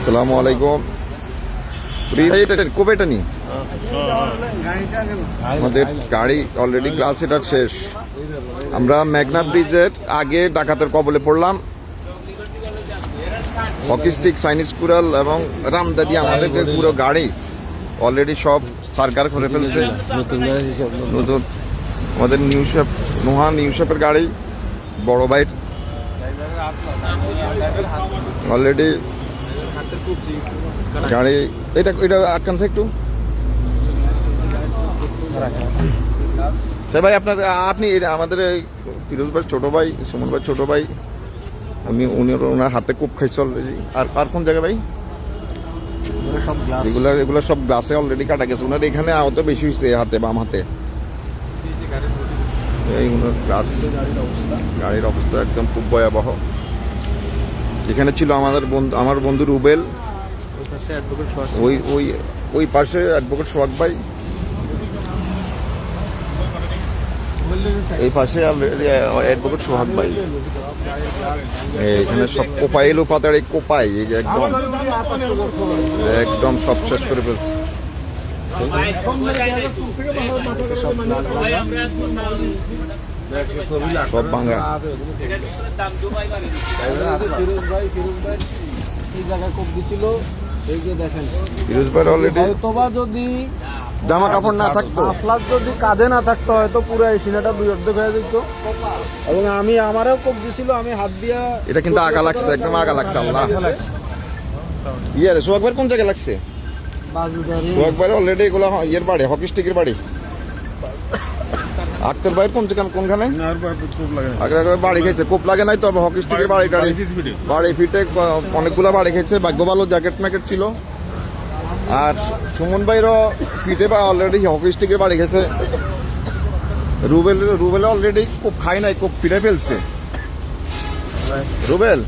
আসসালামু আলাইকুম। কবে এটা নি আমাদের গাড়ি অলরেডি গ্লাস এটার শেষ। আমরা মেঘনা ব্রিজের আগে ডাকাতের কবলে পড়লাম। হকি স্টিক, চাইনিজ কুড়াল এবং রামদাদি আমাদের পুরো গাড়ি অলরেডি সব সার্কার করে ফেলছে। নতুন আমাদের নোহা নিউ শেপের গাড়ি বড় বাইক অলরেডি গাড়ি এটা আটকানছে একটু। ভাই আপনার আপনি আমাদের ফিরোজ ভাই ছোট ভাই, সুমন ভাই ছোট ভাই, উনি ওনার হাতে কূপ খাইছে অলরেডি। আর কোন জায়গায় ভাই? এগুলো সব গ্লাসে অলরেডি কাটা গেছে। ওনার এখানে আহত বেশি হয়েছে হাতে, বাম হাতে। এই ওনার গ্লাস, গাড়ির অবস্থা একদম খুব ভয়াবহ। এখানে ছিল আমার বন্ধু রুবেল, ওই পাশে অ্যাডভোকেট সোহাগ ভাই, এই পাশে অ্যাডভোকেট সোহাগ ভাই। এখানে সব কোপাই এলো পাতাড়ি কোপাই, এই যে একদম সব শেষ করে ফেলছে। সব ভাঙা। ফিরোজ ভাই অলরেডি যদি জামা কাপড় না থাকতো, যদি কাঁধে না থাকতো হয়তো পুরো এই সিনাটা দুই অর্ধেক হয়ে যেত। এবং আমারও কোপ দিছিল, আমি হাত দিয়া। এটা কিন্তু আগা লাগছে, একদম আগা লাগছে। আল্লাহ সোহাগ ভাই কোন জায়গায় লাগছে? সোহাগ ভাই অলরেডি এগুলো ইয়ের বাড়ি, হকি স্টিকের বাড়ি। আক্তার ভাইয়ের কোনখানে বাড়ি খেয়েছে, কোপ লাগে নাই তো হকি স্টিকের বাড়ি ফিটে অনেকগুলো বাড়ি খেয়েছে। ভাগ্য ভালো জ্যাকেট ম্যাকেট ছিল। আর সুমন ভাইরও ফিটে বা অলরেডি হকি স্টিকের বাড়ি খেয়েছে। রুবেল অলরেডি কোপ খাই নাই, কোপ ফিরে ফেলছে। রুবেল